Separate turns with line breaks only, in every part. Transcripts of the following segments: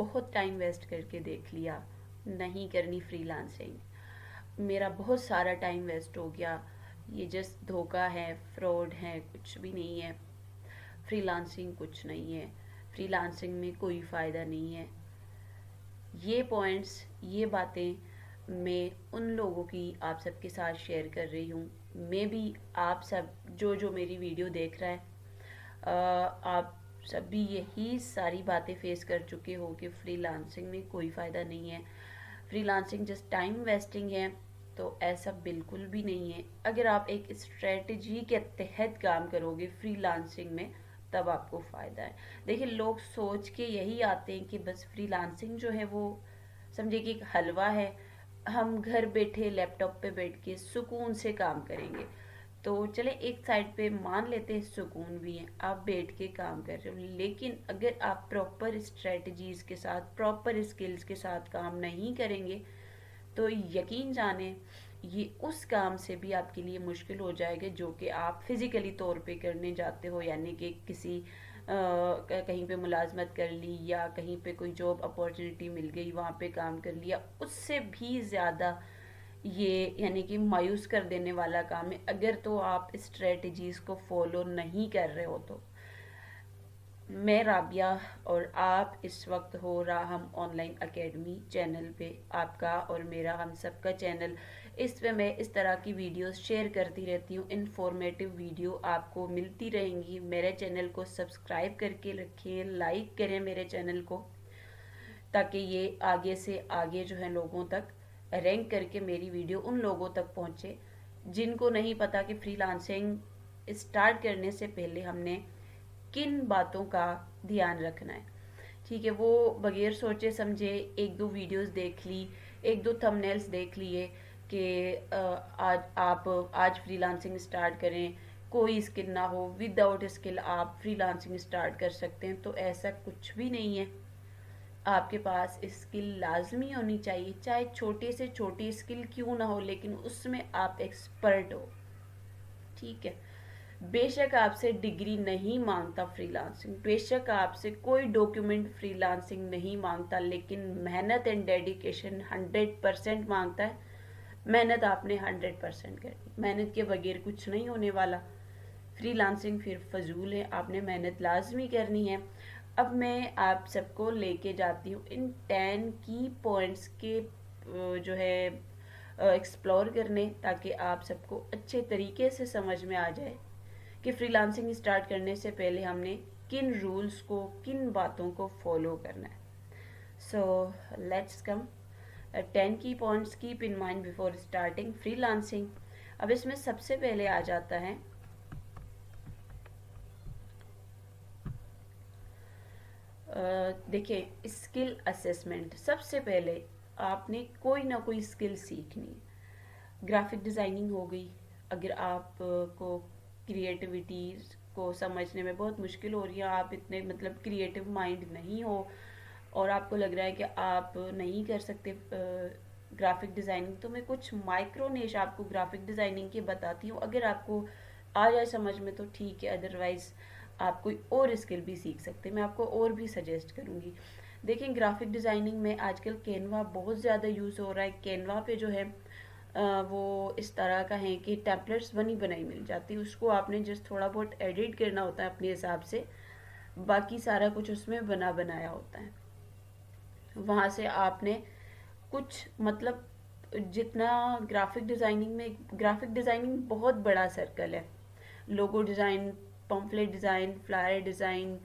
बहुत time waste करके देख लिया, नहीं करनी फ्रीलांसिंग, मेरा बहुत सारा टाइम वेस्ट हो गया, ये जस्ट धोखा है, फ्रॉड है, कुछ भी नहीं है, फ्रीलांसिंग कुछ नहीं है, फ्रीलांसिंग में कोई फ़ायदा नहीं है। ये पॉइंट्स, ये बातें मैं उन लोगों की आप सबके साथ शेयर कर रही हूँ। मे भी आप सब जो जो मेरी वीडियो देख रहा है, आप सब भी यही सारी बातें फेस कर चुके हो कि फ्रीलांसिंग में कोई फ़ायदा नहीं है, फ्रीलांसिंग जस्ट टाइम वेस्टिंग है। तो ऐसा बिल्कुल भी नहीं है। अगर आप एक स्ट्रेटजी के तहत काम करोगे फ्रीलांसिंग में, तब आपको फ़ायदा है। देखिए, लोग सोच के यही आते हैं कि बस फ्रीलांसिंग जो है वो समझे कि एक हलवा है, हम घर बैठे लैपटॉप पे बैठ के सुकून से काम करेंगे। तो चले एक साइड पे मान लेते हैं सुकून भी है, आप बैठ के काम कर रहे हो, लेकिन अगर आप प्रॉपर स्ट्रेटजीज के साथ, प्रॉपर स्किल्स के साथ काम नहीं करेंगे, तो यकीन जाने ये उस काम से भी आपके लिए मुश्किल हो जाएगा जो कि आप फिजिकली तौर पे करने जाते हो। यानी कि किसी कहीं पे मुलाजमत कर ली, या कहीं पे कोई जॉब अपॉर्चुनिटी मिल गई, वहाँ पे काम कर लिया, उससे भी ज़्यादा ये यानी कि मायूस कर देने वाला काम है, अगर तो आप स्ट्रेटजीज को फॉलो नहीं कर रहे हो तो। मैं राबिया, और आप इस वक्त हो रहा हम ऑनलाइन एकेडमी चैनल पे, आपका और मेरा, हम सबका चैनल। इस पे मैं इस तरह की वीडियोस शेयर करती रहती हूँ, इन्फॉर्मेटिव वीडियो आपको मिलती रहेंगी। मेरे चैनल को सब्सक्राइब करके रखें, लाइक करें मेरे चैनल को, ताकि ये आगे से आगे जो है लोगों तक रैंक करके मेरी वीडियो उन लोगों तक पहुँचे जिनको नहीं पता कि फ्रीलांसिंग स्टार्ट करने से पहले हमने किन बातों का ध्यान रखना है। ठीक है, वो बगैर सोचे समझे एक दो वीडियोस देख ली, एक दो थंबनेल्स देख लिए कि आज फ्रीलांसिंग स्टार्ट करें, कोई स्किल ना हो, विदाउट स्किल आप फ्रीलांसिंग स्टार्ट कर सकते हैं, तो ऐसा कुछ भी नहीं है। आपके पास स्किल लाजमी होनी चाहिए, चाहे छोटे से छोटी स्किल क्यों ना हो, लेकिन उसमें आप एक्सपर्ट हो। ठीक है, बेशक आपसे डिग्री नहीं मांगता फ्रीलांसिंग, बेशक आपसे कोई डॉक्यूमेंट फ्रीलांसिंग नहीं मांगता, लेकिन मेहनत एंड डेडिकेशन 100% मांगता है। मेहनत आपने 100% करनी, मेहनत के बगैर कुछ नहीं होने वाला। फ्रीलांसिंग फिर फजूल है, आपने मेहनत लाजमी करनी है। अब मैं आप सबको लेके जाती हूँ इन 10 की पॉइंट्स के जो है एक्सप्लोर करने, ताकि आप सबको अच्छे तरीके से समझ में आ जाए कि फ्रीलांसिंग स्टार्ट करने से पहले हमने किन रूल्स को, किन बातों को फॉलो करना है। सो लेट्स कम 10 की points keep in mind before starting freelancing. अब इसमें सबसे पहले आ जाता है देखिए, स्किल असेसमेंट। सबसे पहले आपने कोई ना कोई स्किल सीखनी है। ग्राफिक डिज़ाइनिंग हो गई, अगर आप को क्रिएटिविटी को समझने में बहुत मुश्किल हो रही है, आप इतने मतलब क्रिएटिव माइंड नहीं हो, और आपको लग रहा है कि आप नहीं कर सकते ग्राफिक डिज़ाइनिंग, तो मैं कुछ माइक्रो निश आपको ग्राफिक डिज़ाइनिंग के बताती हूँ। अगर आपको आ जाए समझ में तो ठीक है, अदरवाइज़ आप कोई और स्किल भी सीख सकते हैं, मैं आपको और भी सजेस्ट करूँगी। देखें, ग्राफिक डिज़ाइनिंग में आजकल कैनवा बहुत ज़्यादा यूज़ हो रहा है। कैनवा पे जो है वो इस तरह का है कि टैंपलेट्स बनी बनाई मिल जाती है, उसको आपने जस्ट थोड़ा बहुत एडिट करना होता है अपने हिसाब से, बाकी सारा कुछ उसमें बना बनाया होता है। वहाँ से आपने कुछ मतलब जितना ग्राफिक डिज़ाइनिंग में, ग्राफिक डिज़ाइनिंग बहुत बड़ा सर्कल है। Logo design, pamphlet design, flyer design,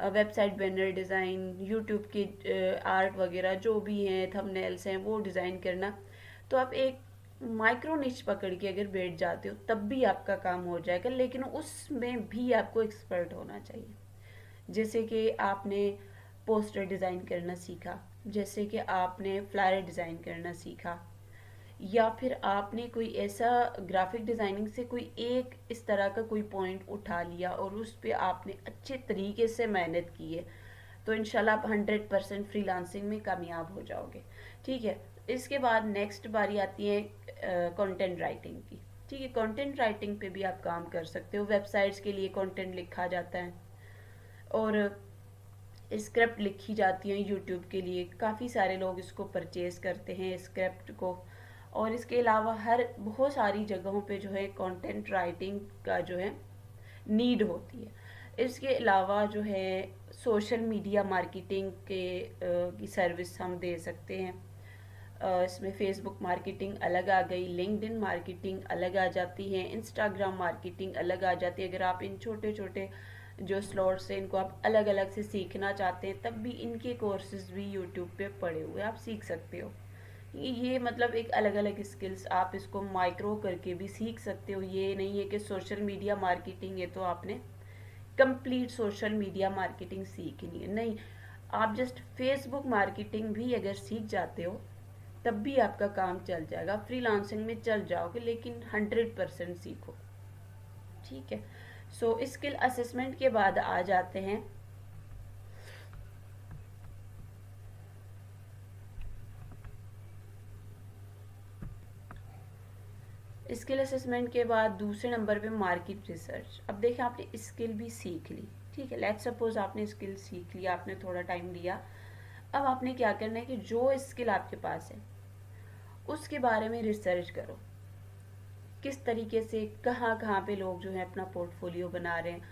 website banner design, YouTube की आर्ट वगैरह जो भी हैं, थंबनेल्स हैं, वो डिज़ाइन करना। तो आप एक माइक्रो निच पकड़ के अगर बैठ जाते हो तब भी आपका काम हो जाएगा, लेकिन उसमें भी आपको एक्सपर्ट होना चाहिए। जैसे कि आपने पोस्टर डिज़ाइन करना सीखा, जैसे कि आपने फ्लायर डिज़ाइन करना सीखा, या फिर आपने कोई ऐसा ग्राफिक डिज़ाइनिंग से कोई एक इस तरह का कोई पॉइंट उठा लिया और उस पर आपने अच्छे तरीके से मेहनत की है, तो इंशाल्लाह आप 100% फ्रीलांसिंग में कामयाब हो जाओगे। ठीक है, इसके बाद नेक्स्ट बारी आती है कंटेंट राइटिंग की। ठीक है, कंटेंट राइटिंग पे भी आप काम कर सकते हो, वेबसाइट्स के लिए कंटेंट लिखा जाता है, और स्क्रिप्ट लिखी जाती हैं यूट्यूब के लिए, काफ़ी सारे लोग इसको परचेज़ करते हैं स्क्रिप्ट को। और इसके अलावा हर बहुत सारी जगहों पे जो है कंटेंट राइटिंग का जो है नीड होती है। इसके अलावा जो है सोशल मीडिया मार्केटिंग की सर्विस हम दे सकते हैं। इसमें फेसबुक मार्केटिंग अलग आ गई, लिंक्डइन मार्केटिंग अलग आ जाती है, इंस्टाग्राम मार्केटिंग अलग आ जाती है। अगर आप इन छोटे छोटे जो स्लॉट्स हैं इनको आप अलग अलग से सीखना चाहते हैं तब भी इनके कोर्सेज भी यूट्यूब पे पड़े हुए आप सीख सकते हो। ये मतलब एक अलग अलग स्किल्स आप इसको माइक्रो करके भी सीख सकते हो। ये नहीं है कि सोशल मीडिया मार्केटिंग है तो आपने कंप्लीट सोशल मीडिया मार्केटिंग सीखनी है, नहीं। आप जस्ट फेसबुक मार्केटिंग भी अगर सीख जाते हो तब भी आपका काम चल जाएगा, फ्रीलांसिंग में चल जाओगे, लेकिन 100% सीखो। ठीक है। सो स्किल असेसमेंट के बाद आ जाते हैं स्किल असेसमेंट के बाद दूसरे नंबर पे मार्केट रिसर्च। अब देखिए आपने स्किल भी सीख ली, ठीक है, लेट्स सपोज आपने स्किल सीख लिया, आपने थोड़ा टाइम लिया। अब आपने क्या करना है कि जो स्किल आपके पास है उसके बारे में रिसर्च करो, किस तरीके से कहाँ कहाँ पे लोग जो है अपना पोर्टफोलियो बना रहे हैं,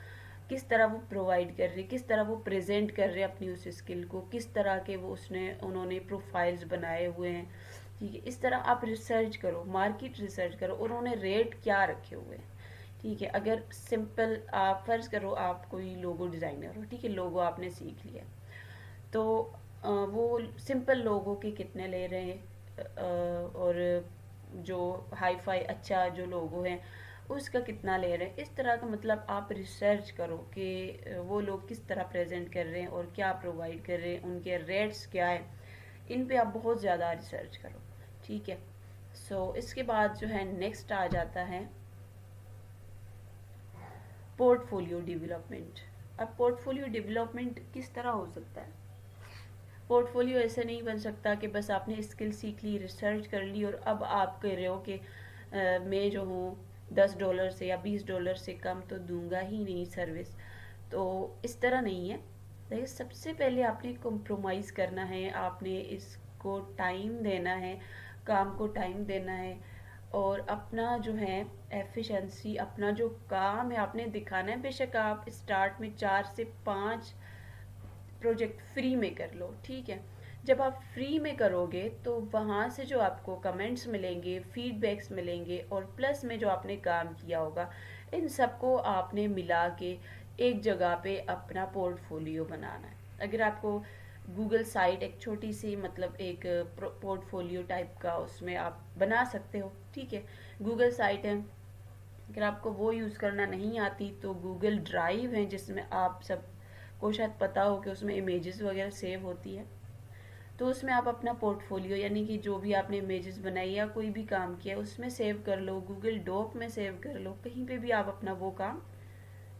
किस तरह वो प्रोवाइड कर रहे हैं, किस तरह वो प्रेजेंट कर रहे हैं अपनी उस स्किल को, किस तरह के वो उन्होंने प्रोफाइल्स बनाए हुए हैं। ठीक है, इस तरह आप रिसर्च करो, मार्केट रिसर्च करो, और उन्होंने रेट क्या रखे हुए हैं। ठीक है, अगर सिंपल आप फर्ज करो आप कोई लोगो डिज़ाइनर हो, ठीक है, लोगो आपने सीख लिया, तो वो सिंपल लोगों के कितने ले रहे हैं, और जो हाई फाई अच्छा जो लोगो हैं उसका कितना ले रहे हैं। इस तरह का मतलब आप रिसर्च करो कि वो लोग किस तरह प्रेजेंट कर रहे हैं और क्या प्रोवाइड कर रहे हैं, उनके रेट्स क्या है, इन पे आप बहुत ज़्यादा रिसर्च करो। ठीक है। सो इसके बाद जो है नेक्स्ट आ जाता है पोर्टफोलियो डेवलपमेंट। अब पोर्टफोलियो डेवलपमेंट किस तरह हो सकता है? पोर्टफोलियो ऐसे नहीं बन सकता कि बस आपने स्किल सीख ली, रिसर्च कर ली और अब आप कह रहे हो कि मैं जो हूँ $10 से या $20 से कम तो दूंगा ही नहीं सर्विस। तो इस तरह नहीं है। देखिए सबसे पहले आपने कॉम्प्रोमाइज़ करना है, आपने इसको टाइम देना है, काम को टाइम देना है, और अपना जो है एफिशिएंसी, अपना जो काम है आपने दिखाना है। बेशक आप स्टार्ट में 4 से 5 प्रोजेक्ट फ्री में कर लो, ठीक है। जब आप फ्री में करोगे तो वहाँ से जो आपको कमेंट्स मिलेंगे, फीडबैक्स मिलेंगे, और प्लस में जो आपने काम किया होगा, इन सबको आपने मिला के एक जगह पे अपना पोर्टफोलियो बनाना है। अगर आपको गूगल साइट एक छोटी सी मतलब एक पोर्टफोलियो टाइप का उसमें आप बना सकते हो, ठीक है, गूगल साइट है। अगर आपको वो यूज़ करना नहीं आती तो गूगल ड्राइव है जिसमें आप सब को शायद पता हो कि उसमें इमेजेस वगैरह सेव होती है, तो उसमें आप अपना पोर्टफोलियो यानी कि जो भी आपने इमेजेस बनाई या कोई भी काम किया उसमें सेव कर लो, गूगल डॉक में सेव कर लो, कहीं पे भी आप अपना वो काम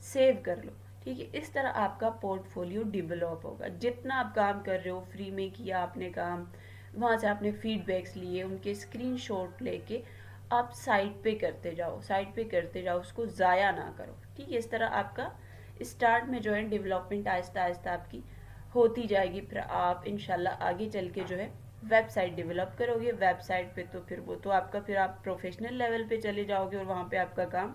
सेव कर लो। ठीक है, इस तरह आपका पोर्टफोलियो डेवलप होगा। जितना आप काम कर रहे हो, फ्री में किया आपने काम, वहाँ से आपने फीडबैक्स लिए, उनके स्क्रीनशॉट लेके आप साइट पे करते जाओ, साइट पे करते जाओ, उसको ज़ाया ना करो। ठीक है, इस तरह आपका स्टार्ट में जो है डेवलपमेंट आहिस्ता आहिस्ता आपकी होती जाएगी। फिर आप इंशाल्लाह आगे चल के जो है वेबसाइट डेवलप करोगे। वेबसाइट पे तो फिर वो तो आपका फिर आप प्रोफेशनल लेवल पे चले जाओगे और वहाँ पे आपका काम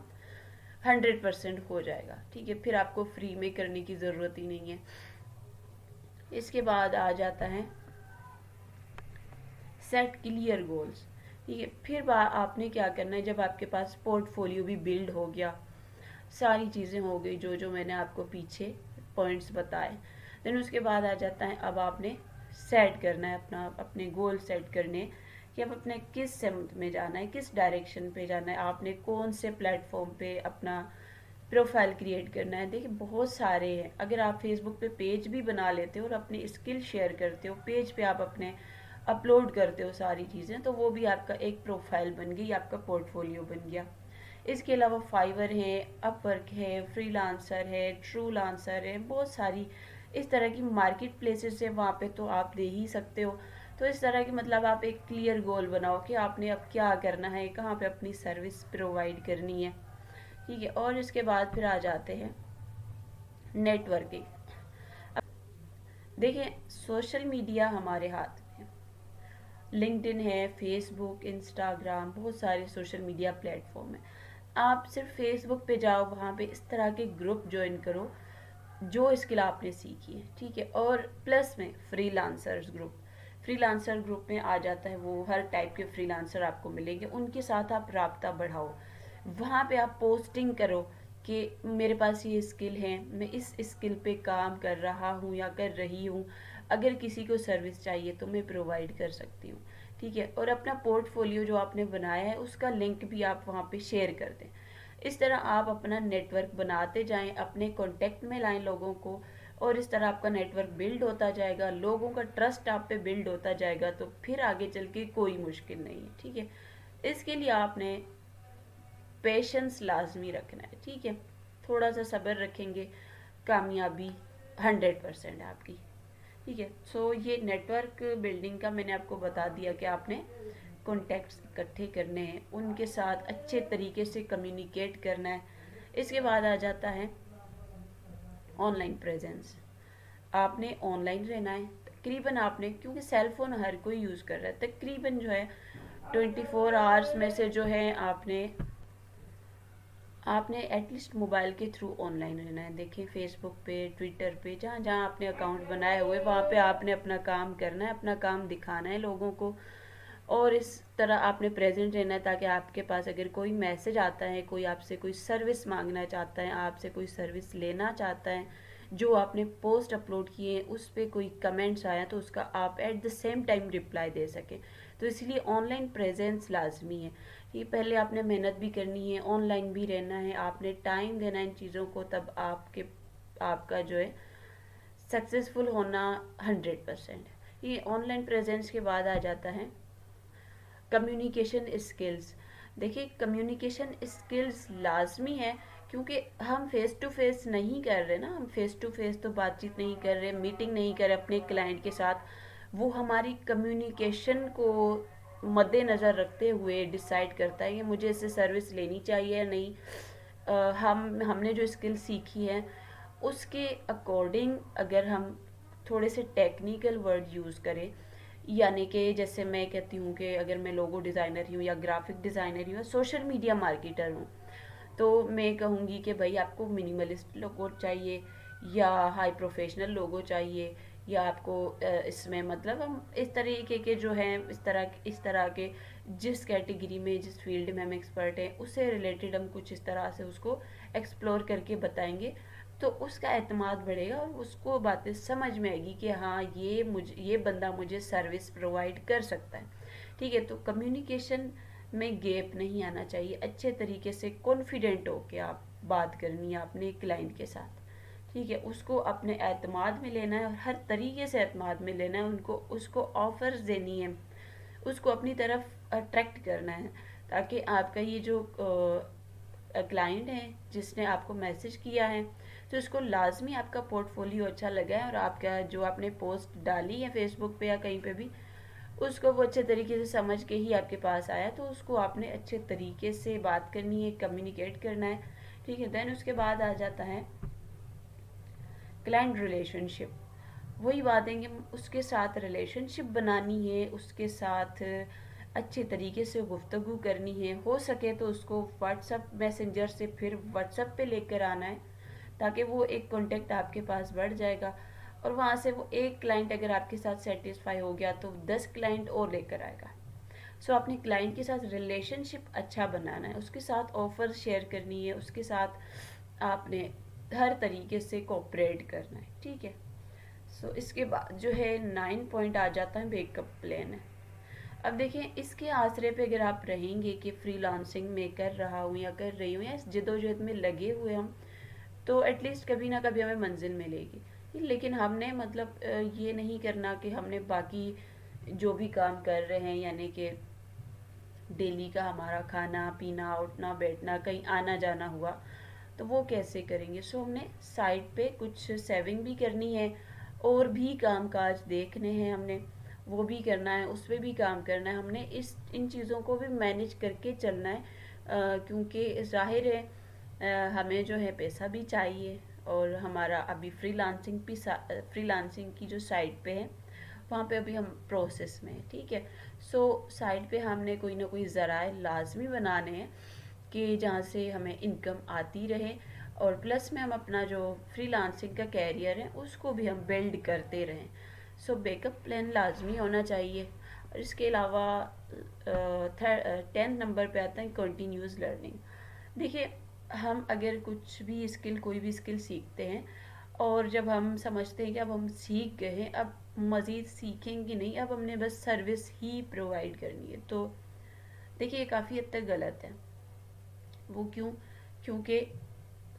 100% हो जाएगा। ठीक है, फिर आपको फ्री में करने की ज़रूरत ही नहीं है। इसके बाद आ जाता है सेट क्लियर गोल्स। ठीक है, फिर आपने क्या करना है, जब आपके पास पोर्टफोलियो भी बिल्ड हो गया, सारी चीज़ें हो गई जो जो मैंने आपको पीछे पॉइंट्स बताए, देन उसके बाद आ जाता है अब आपने सेट करना है अपना, अपने गोल सेट करने कि अब अपने किस सेमत में जाना है, किस डायरेक्शन पे जाना है, आपने कौन से प्लेटफॉर्म पे अपना प्रोफाइल क्रिएट करना है। देखिए बहुत सारे हैं, अगर आप फेसबुक पे पेज भी बना लेते हो और अपनी स्किल शेयर करते हो, पेज पे आप अपने अपलोड करते हो सारी चीज़ें, तो वो भी आपका एक प्रोफाइल बन गई, आपका पोर्टफोलियो बन गया। इसके अलावा फाइवर है, अपवर्क है, फ्रीलांसर है, ट्रू लांसर है, बहुत सारी इस तरह की मार्केट प्लेसेस है, वहाँ पे तो आप दे ही सकते हो। तो इस तरह की मतलब आप एक क्लियर गोल बनाओ कि आपने अब क्या करना है, कहाँ पे अपनी सर्विस प्रोवाइड करनी है। ठीक है, और इसके बाद फिर आ जाते हैं नेटवर्किंग। देखिए, सोशल मीडिया हमारे हाथ में, लिंक्डइन है, फेसबुक, इंस्टाग्राम, बहुत सारे सोशल मीडिया प्लेटफॉर्म है। आप सिर्फ फेसबुक पे जाओ, वहाँ पे इस तरह के ग्रुप ज्वाइन करो जो स्किल आपने सीखी है, ठीक है। और प्लस में फ्रीलांसर्स ग्रुप, फ्रीलांसर ग्रुप में आ जाता है, वो हर टाइप के फ्रीलांसर आपको मिलेंगे, उनके साथ आप राब्ता बढ़ाओ। वहाँ पे आप पोस्टिंग करो कि मेरे पास ये स्किल है, मैं इस स्किल पे काम कर रहा हूँ या कर रही हूँ, अगर किसी को सर्विस चाहिए तो मैं प्रोवाइड कर सकती हूँ, ठीक है। और अपना पोर्टफोलियो जो आपने बनाया है उसका लिंक भी आप वहाँ पे शेयर कर दें। इस तरह आप अपना नेटवर्क बनाते जाएं, अपने कांटेक्ट में लाएं लोगों को, और इस तरह आपका नेटवर्क बिल्ड होता जाएगा, लोगों का ट्रस्ट आप पे बिल्ड होता जाएगा, तो फिर आगे चल के कोई मुश्किल नहीं है, ठीक है। इसके लिए आपने पेशेंस लाजमी रखना है, ठीक है। थोड़ा सा सब्र रखेंगे, कामयाबी 100% है आपकी, ठीक है। सो ये नेटवर्क बिल्डिंग का मैंने आपको बता दिया कि आपने कॉन्टैक्ट्स इकट्ठे करने हैं, उनके साथ अच्छे तरीके से कम्युनिकेट करना है। इसके बाद आ जाता है ऑनलाइन प्रेजेंस। आपने ऑनलाइन रहना है तकरीबन, आपने, क्योंकि सेल फोन हर कोई यूज़ कर रहा है, तकरीबन जो है 24 आवर्स में से जो है आपने आपने एटलीस्ट मोबाइल के थ्रू ऑनलाइन रहना है। देखिए, फेसबुक पे, ट्विटर पे, जहाँ जहाँ आपने अकाउंट बनाए हुए वहाँ पे आपने अपना काम करना है, अपना काम दिखाना है लोगों को। और इस तरह आपने प्रेजेंट रहना है ताकि आपके पास अगर कोई मैसेज आता है, कोई आपसे कोई सर्विस मांगना चाहता है, आपसे कोई सर्विस लेना चाहता है, जो आपने पोस्ट अपलोड किए हैं उस पर कोई कमेंट्स आया तो उसका आप at the same time reply दे सकें। तो इसलिए ऑनलाइन प्रेजेंस लाजमी है। ये पहले आपने मेहनत भी करनी है, ऑनलाइन भी रहना है, आपने टाइम देना है इन चीज़ों को, तब आपका जो है सक्सेसफुल होना 100% है। ये ऑनलाइन प्रेजेंस के बाद आ जाता है कम्युनिकेशन स्किल्स। देखिए, कम्युनिकेशन स्किल्स लाजमी है, क्योंकि हम फेस टू फेस नहीं कर रहे ना, हम फेस टू फेस तो बातचीत नहीं कर रहे, मीटिंग नहीं कर रहे अपने क्लाइंट के साथ। वो हमारी कम्युनिकेशन को मद्देनज़र रखते हुए डिसाइड करता है कि मुझे इससे सर्विस लेनी चाहिए या नहीं। हमने जो स्किल सीखी है उसके अकॉर्डिंग अगर हम थोड़े से टेक्निकल वर्ड यूज़ करें, यानी कि जैसे मैं कहती हूँ कि अगर मैं लोगो डिज़ाइनर हूँ या ग्राफिक डिज़ाइनर हूँ या सोशल मीडिया मार्केटर हूँ, तो मैं कहूँगी कि भाई आपको मिनिमलिस्ट लोगो चाहिए या हाई प्रोफेशनल लोगो चाहिए, या आपको इसमें मतलब हम इस तरीके के जो हैं, इस तरह के जिस कैटेगरी में, जिस फील्ड में हम एक्सपर्ट हैं उससे रिलेटेड हम कुछ इस तरह से उसको एक्सप्लोर करके बताएंगे, तो उसका एतमाद बढ़ेगा और उसको बातें समझ में आएगी कि हाँ, ये बंदा मुझे सर्विस प्रोवाइड कर सकता है, ठीक है। तो कम्युनिकेशन में गैप नहीं आना चाहिए, अच्छे तरीके से कॉन्फिडेंट होके आप बात करनी है अपने क्लाइंट के साथ, ठीक है। उसको अपने एतमाद में लेना है और हर तरीके से एतमाद में लेना है, उसको ऑफर्स देनी है, उसको अपनी तरफ अट्रैक्ट करना है, ताकि आपका ये जो क्लाइंट है जिसने आपको मैसेज किया है, तो इसको लाजमी आपका पोर्टफोलियो अच्छा लगा है और आपका जो आपने पोस्ट डाली है फेसबुक पे या कहीं पे भी, उसको वो अच्छे तरीके से समझ के ही आपके पास आया, तो उसको आपने अच्छे तरीके से बात करनी है, कम्युनिकेट करना है, ठीक है। देन उसके बाद आ जाता है क्लाइंट रिलेशनशिप। वही बात है कि उसके साथ रिलेशनशिप बनानी है, उसके साथ अच्छे तरीके से गुफ्तगू करनी है, हो सके तो उसको व्हाट्सअप मैसेंजर से फिर व्हाट्सअप पे लेकर आना है, ताकि वो एक कांटेक्ट आपके पास बढ़ जाएगा, और वहाँ से वो एक क्लाइंट अगर आपके साथ सेटिस्फाई हो गया तो 10 क्लाइंट और लेकर आएगा। सो अपने क्लाइंट के साथ रिलेशनशिप अच्छा बनाना है, उसके साथ ऑफर शेयर करनी है, उसके साथ आपने हर तरीके से कोऑपरेट करना है, ठीक है। सो इसके बाद जो है 9 पॉइंट आ जाता है बैकअप प्लान है। अब देखें, इसके आसरे पे अगर आप रहेंगे कि फ्रीलांसिंग में कर रहा हूँ या कर रही हूँ या इस जदोजहद में लगे हुए हम, तो एटलीस्ट कभी ना कभी हमें मंजिल मिलेगी। लेकिन हमने मतलब ये नहीं करना कि हमने बाकी जो भी काम कर रहे हैं, यानी कि डेली का हमारा खाना पीना, उठना बैठना, कहीं आना जाना हुआ, तो वो कैसे करेंगे। सो हमने साइड पे कुछ सेविंग भी करनी है, और भी काम काज देखने हैं हमने, वो भी करना है, उस पर भी काम करना है, हमने इस इन चीज़ों को भी मैनेज करके चलना है, क्योंकि जाहिर है हमें जो है पैसा भी चाहिए, और हमारा अभी फ्रीलांसिंग की जो साइट पे है वहाँ पे अभी हम प्रोसेस में है, ठीक है। सो साइड पे हमने कोई ना कोई ज़राए लाजमी बनाने हैं कि जहाँ से हमें इनकम आती रहे, और प्लस में हम अपना जो फ्रीलांसिंग का कैरियर है उसको भी हम बिल्ड करते रहें। सो बैकअप प्लान लाजमी होना चाहिए। और इसके अलावा 10 नंबर पे आता है कंटिन्यूस लर्निंग। देखिए, हम अगर कुछ भी स्किल, कोई भी स्किल सीखते हैं, और जब हम समझते हैं कि अब हम सीख गए हैं, अब मज़ीद सीखेंगे नहीं, अब हमने बस सर्विस ही प्रोवाइड करनी है, तो देखिए ये काफ़ी हद तक गलत है। वो क्यों? क्योंकि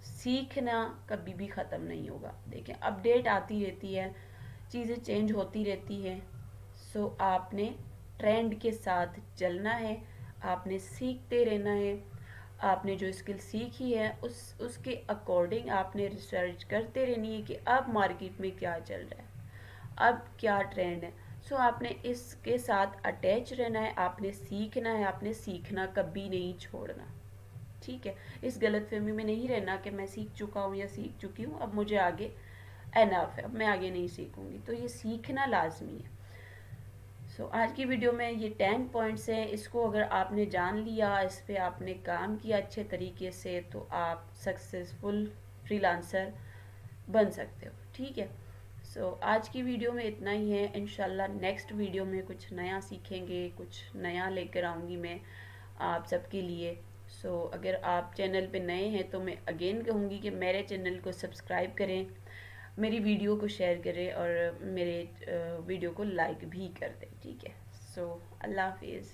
सीखना कभी भी ख़त्म नहीं होगा। देखिए, अपडेट आती रहती है, चीज़ें चेंज होती रहती हैं। सो आपने ट्रेंड के साथ चलना है, आपने सीखते रहना है। आपने जो स्किल सीखी है उसके अकॉर्डिंग आपने रिसर्च करते रहनी है कि अब मार्केट में क्या चल रहा है, अब क्या ट्रेंड है। सो आपने इसके साथ अटैच रहना है, आपने सीखना है, आपने सीखना कभी नहीं छोड़ना, ठीक है। इस गलत फहमी में नहीं रहना कि मैं सीख चुका हूँ या सीख चुकी हूँ, अब मुझे आगे एनफ है, अब मैं आगे नहीं सीखूंगी। तो ये सीखना लाजमी है। आज की वीडियो में ये 10 पॉइंट्स हैं, इसको अगर आपने जान लिया, इस पे आपने काम किया अच्छे तरीके से, तो आप सक्सेसफुल फ्रीलांसर बन सकते हो, ठीक है। आज की वीडियो में इतना ही है। इंशाल्लाह नेक्स्ट वीडियो में कुछ नया सीखेंगे, कुछ नया लेकर आऊँगी मैं आप सबके लिए। अगर आप चैनल पे नए हैं तो मैं अगेन कहूँगी कि मेरे चैनल को सब्सक्राइब करें, मेरी वीडियो को शेयर करें, और मेरे वीडियो को लाइक भी कर दें, ठीक है। अल्लाह हाफिज़।